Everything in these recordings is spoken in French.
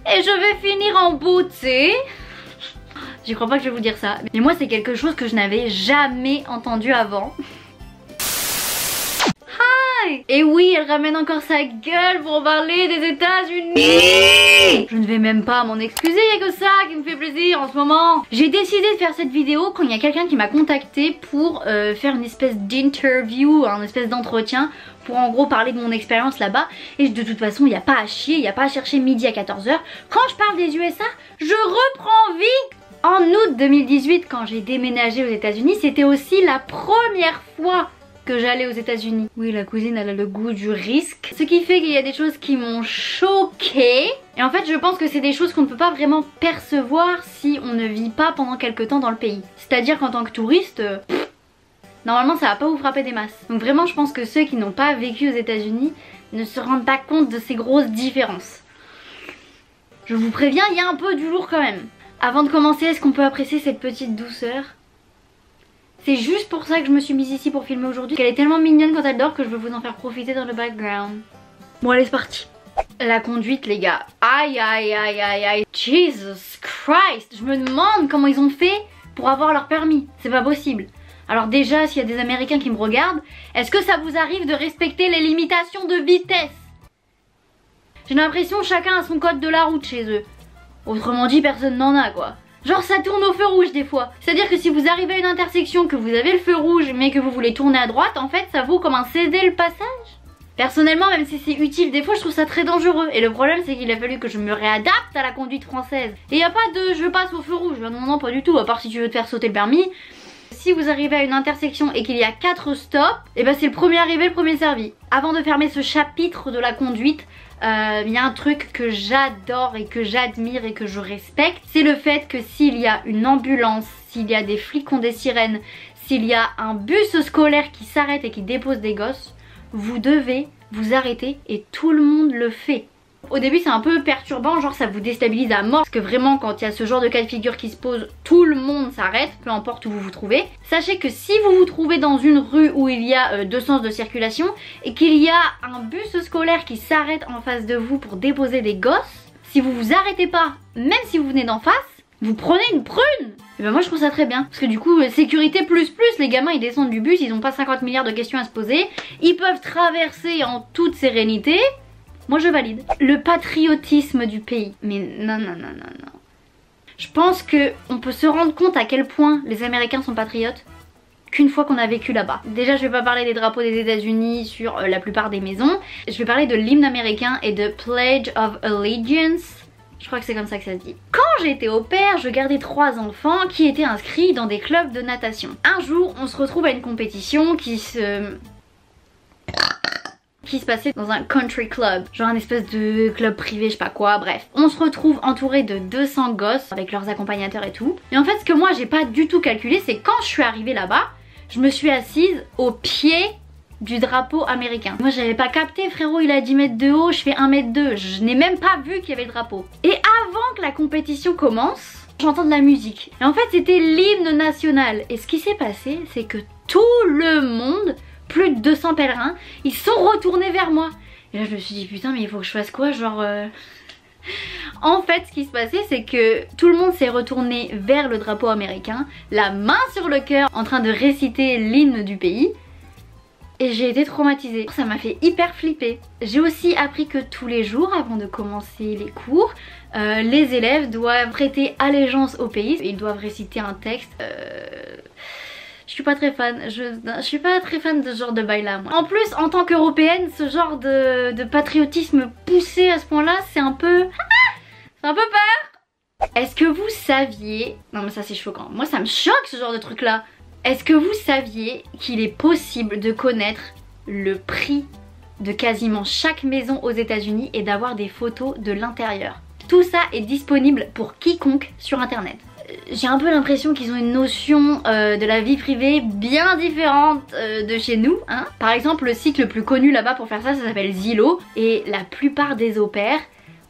et je vais finir en beauté. J'y crois pas que je vais vous dire ça, mais moi c'est quelque chose que je n'avais jamais entendu avant. Hi! Et oui, elle ramène encore sa gueule pour parler des États-Unis. Je ne vais même pas m'en excuser, il n'y a que ça qui me fait plaisir en ce moment. J'ai décidé de faire cette vidéo quand il y a quelqu'un qui m'a contacté pour faire une espèce d'interview, une espèce d'entretien pour en gros parler de mon expérience là-bas. Et de toute façon, il n'y a pas à chier, il n'y a pas à chercher midi à 14 h. Quand je parle des USA, je reprends vie. En août 2018, quand j'ai déménagé aux États-Unis, c'était aussi la première fois que j'allais aux États-Unis. Oui, la cousine, elle a le goût du risque. Ce qui fait qu'il y a des choses qui m'ont choquée. Et en fait, je pense que c'est des choses qu'on ne peut pas vraiment percevoir si on ne vit pas pendant quelques temps dans le pays. C'est-à-dire qu'en tant que touriste, normalement, ça va pas vous frapper des masses. Donc vraiment, je pense que ceux qui n'ont pas vécu aux États-Unis ne se rendent pas compte de ces grosses différences. Je vous préviens, il y a un peu du lourd quand même. Avant de commencer, est-ce qu'on peut apprécier cette petite douceur? C'est juste pour ça que je me suis mise ici pour filmer aujourd'hui. Elle est tellement mignonne quand elle dort que je veux vous en faire profiter dans le background. Bon allez, c'est parti. La conduite les gars. Aïe aïe aïe aïe aïe. Jesus Christ. Je me demande comment ils ont fait pour avoir leur permis. C'est pas possible. Alors déjà, s'il y a des Américains qui me regardent, est-ce que ça vous arrive de respecter les limitations de vitesse? J'ai l'impression que chacun a son code de la route chez eux. Autrement dit, personne n'en a quoi. Genre ça tourne au feu rouge des fois. C'est-à-dire que si vous arrivez à une intersection, que vous avez le feu rouge mais que vous voulez tourner à droite, en fait ça vaut comme un céder le passage. Personnellement, même si c'est utile, des fois je trouve ça très dangereux. Et le problème c'est qu'il a fallu que je me réadapte à la conduite française. Et y a pas de je passe au feu rouge, non non pas du tout, à part si tu veux te faire sauter le permis. Si vous arrivez à une intersection et qu'il y a 4 stops, et ben c'est le premier arrivé, le premier servi. Avant de fermer ce chapitre de la conduite, il y a un truc que j'adore et que j'admire et que je respecte, c'est le fait que s'il y a une ambulance, s'il y a des flics qui ont des sirènes, s'il y a un bus scolaire qui s'arrête et qui dépose des gosses, vous devez vous arrêter et tout le monde le fait. Au début c'est un peu perturbant, genre ça vous déstabilise à mort, parce que vraiment quand il y a ce genre de cas de figure qui se pose, tout le monde s'arrête, peu importe où vous vous trouvez. Sachez que si vous vous trouvez dans une rue où il y a 2 sens de circulation et qu'il y a un bus scolaire qui s'arrête en face de vous pour déposer des gosses, si vous vous arrêtez pas, même si vous venez d'en face, vous prenez une prune. Et ben moi je trouve ça très bien, parce que du coup sécurité plus, les gamins ils descendent du bus, ils ont pas 50 milliards de questions à se poser, ils peuvent traverser en toute sérénité. Moi je valide. Le patriotisme du pays. Mais non. Je pense que on peut se rendre compte à quel point les Américains sont patriotes qu'une fois qu'on a vécu là-bas. Déjà je vais pas parler des drapeaux des États-Unis sur la plupart des maisons. Je vais parler de l'hymne américain et de Pledge of Allegiance. Je crois que c'est comme ça que ça se dit. Quand j'étais au pair, je gardais 3 enfants qui étaient inscrits dans des clubs de natation. Un jour on se retrouve à une compétition qui se passait dans un country club, genre un espèce de club privé, je sais pas quoi, bref. On se retrouve entouré de 200 gosses avec leurs accompagnateurs et tout. Et en fait ce que moi j'ai pas du tout calculé, c'est quand je suis arrivée là-bas, je me suis assise au pied du drapeau américain. Moi j'avais pas capté, frérot, il a 10 mètres de haut, je fais 1,2 m, je n'ai même pas vu qu'il y avait le drapeau. Et avant que la compétition commence, j'entends de la musique. Et en fait c'était l'hymne national. Et ce qui s'est passé, c'est que tout le monde, plus de 200 pèlerins, ils sont retournés vers moi. Et là je me suis dit putain mais il faut que je fasse quoi, genre En fait ce qui se passait c'est que tout le monde s'est retourné vers le drapeau américain, la main sur le cœur en train de réciter l'hymne du pays. Et j'ai été traumatisée, ça m'a fait hyper flipper. J'ai aussi appris que tous les jours avant de commencer les cours, les élèves doivent prêter allégeance au pays. Ils doivent réciter un texte. Je suis pas très fan, je suis pas très fan de ce genre de bail là moi. En plus en tant qu'européenne, ce genre de patriotisme poussé à ce point là, c'est un peu... c'est un peu peur. Est-ce que vous saviez... non mais ça c'est choquant, moi ça me choque ce genre de truc là. Est-ce que vous saviez qu'il est possible de connaître le prix de quasiment chaque maison aux États-Unis et d'avoir des photos de l'intérieur? Tout ça est disponible pour quiconque sur internet. J'ai un peu l'impression qu'ils ont une notion de la vie privée bien différente de chez nous, hein. Par exemple le site le plus connu là-bas pour faire ça, ça s'appelle Zillow. Et la plupart des au pairs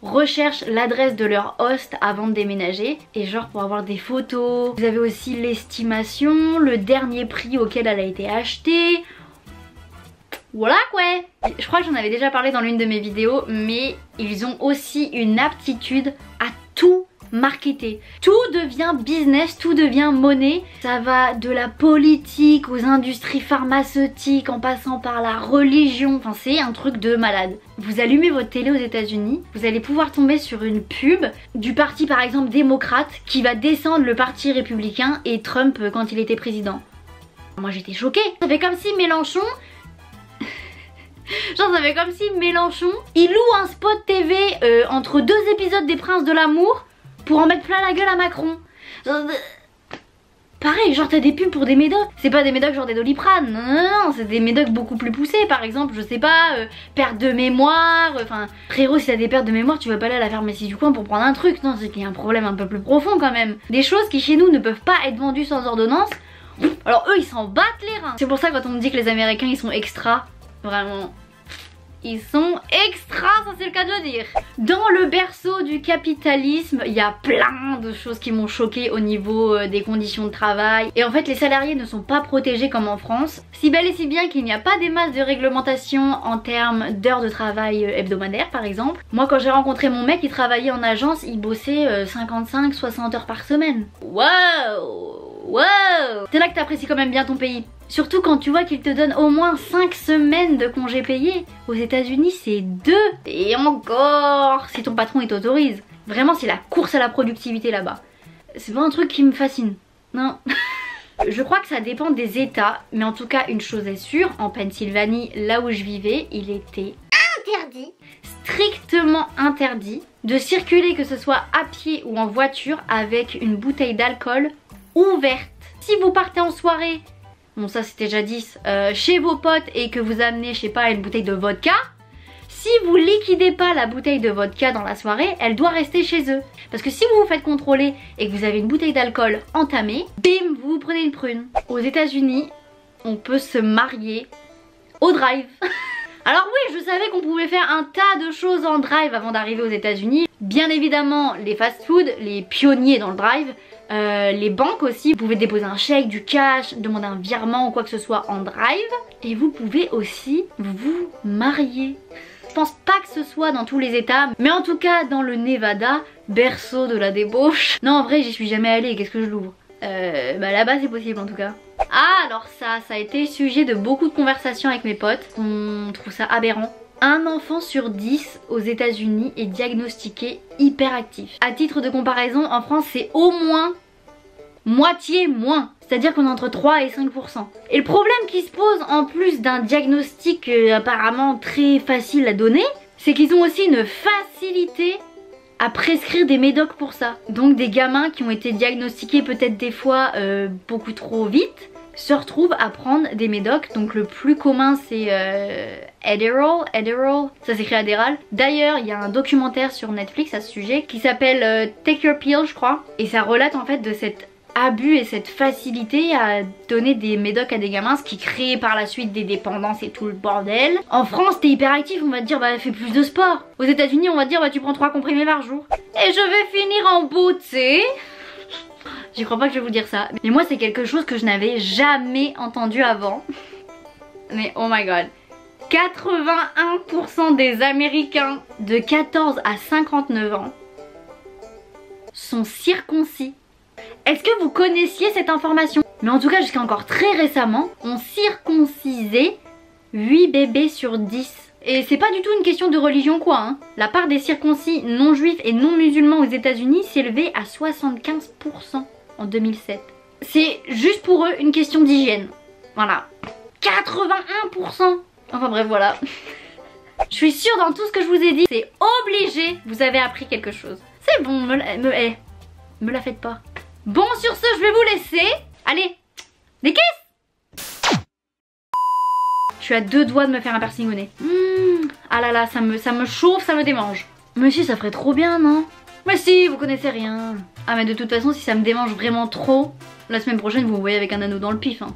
recherchent l'adresse de leur host avant de déménager. Et genre pour avoir des photos. Vous avez aussi l'estimation, le dernier prix auquel elle a été achetée. Voilà quoi. Je crois que j'en avais déjà parlé dans l'une de mes vidéos, mais ils ont aussi une aptitude à tout marketer. Tout devient business, tout devient monnaie. Ça va de la politique aux industries pharmaceutiques en passant par la religion. Enfin c'est un truc de malade. Vous allumez votre télé aux États-Unis, vous allez pouvoir tomber sur une pub du parti par exemple démocrate qui va descendre le parti républicain et Trump quand il était président. Moi j'étais choquée. Ça fait comme si Mélenchon... Genre ça fait comme si Mélenchon il loue un spot TV entre 2 épisodes des Princes de l'amour pour en mettre plein la gueule à Macron. Pareil, genre t'as des pubs pour des médocs. C'est pas des médocs genre des Doliprane, non, c'est des médocs beaucoup plus poussés. Par exemple, je sais pas, perte de mémoire. Enfin, frérot, si t'as des pertes de mémoire, tu vas pas aller à la pharmacie du coin pour prendre un truc. Non, c'est qu'il y a un problème un peu plus profond quand même. Des choses qui chez nous ne peuvent pas être vendues sans ordonnance. Alors eux, ils s'en battent les reins. C'est pour ça quand on me dit que les Américains, ils sont extra, vraiment... Ils sont extra, ça c'est le cas de le dire. Dans le berceau du capitalisme, il y a plein de choses qui m'ont choquée au niveau des conditions de travail. Et en fait, les salariés ne sont pas protégés comme en France. Si bel et si bien qu'il n'y a pas des masses de réglementation en termes d'heures de travail hebdomadaires par exemple. Moi quand j'ai rencontré mon mec, il travaillait en agence, il bossait 55-60 heures par semaine. Wow! Wow! C'est là que t'apprécies quand même bien ton pays. Surtout quand tu vois qu'ils te donnent au moins 5 semaines de congés payés. Aux États-Unis c'est 2. Et encore si ton patron il t'autorise. Vraiment c'est la course à la productivité là-bas. C'est pas un truc qui me fascine. Non. Je crois que ça dépend des états. Mais en tout cas une chose est sûre. En Pennsylvanie, là où je vivais, il était interdit, strictement interdit, de circuler que ce soit à pied ou en voiture avec une bouteille d'alcool ouverte. Si vous partez en soirée, bon ça c'était jadis, chez vos potes et que vous amenez je sais pas une bouteille de vodka, si vous liquidez pas la bouteille de vodka dans la soirée, elle doit rester chez eux. Parce que si vous vous faites contrôler et que vous avez une bouteille d'alcool entamée, bim, vous vous prenez une prune. Aux États-Unis, on peut se marier au drive. Alors oui, je savais qu'on pouvait faire un tas de choses en drive avant d'arriver aux États-Unis. Bien évidemment, les fast-food, les pionniers dans le drive, les banques aussi, vous pouvez déposer un chèque, du cash, demander un virement ou quoi que ce soit en drive. Et vous pouvez aussi vous marier. Je pense pas que ce soit dans tous les états, mais en tout cas dans le Nevada, berceau de la débauche. Non en vrai j'y suis jamais allée, qu'est-ce que je l'ouvre? Bah là-bas c'est possible en tout cas. Ah alors ça a été sujet de beaucoup de conversations avec mes potes. On trouve ça aberrant. Un enfant sur 10 aux États-Unis est diagnostiqué hyperactif. À titre de comparaison, en France c'est au moins moitié moins. C'est-à-dire qu'on est entre 3 et 5%. Et le problème qui se pose en plus d'un diagnostic apparemment très facile à donner, c'est qu'ils ont aussi une facilité à prescrire des médocs pour ça. Donc des gamins qui ont été diagnostiqués peut-être des fois beaucoup trop vite se retrouvent à prendre des médocs. Donc le plus commun c'est Adderall, ça s'écrit Adderall. D'ailleurs il y a un documentaire sur Netflix à ce sujet qui s'appelle Take Your Pill je crois. Et ça relate en fait de cet abus et cette facilité à donner des médocs à des gamins, ce qui crée par la suite des dépendances et tout le bordel. En France t'es hyperactif, on va te dire bah fais plus de sport. Aux États-Unis on va te dire bah tu prends 3 comprimés par jour. Et je vais finir en beauté. J'y crois pas que je vais vous dire ça. Mais moi c'est quelque chose que je n'avais jamais entendu avant. Mais oh my god. 81% des Américains de 14 à 59 ans sont circoncis. Est-ce que vous connaissiez cette information? Mais en tout cas jusqu'à encore très récemment, on circoncisait 8 bébés sur 10. Et c'est pas du tout une question de religion quoi hein. La part des circoncis non juifs et non musulmans aux États-Unis s'élevait à 75% en 2007. C'est juste pour eux une question d'hygiène. Voilà. 81%. Enfin bref voilà. Je suis sûre dans tout ce que je vous ai dit, c'est obligé, vous avez appris quelque chose. C'est bon, me la faites pas. Bon sur ce je vais vous laisser. Allez, des kisses. Je suis à 2 doigts de me faire un piercing au nez. Ah là là, ça me chauffe, ça me démange. Mais si ça ferait trop bien non? Mais si, vous connaissez rien. Ah mais de toute façon si ça me démange vraiment trop, la semaine prochaine vous me voyez avec un anneau dans le pif hein.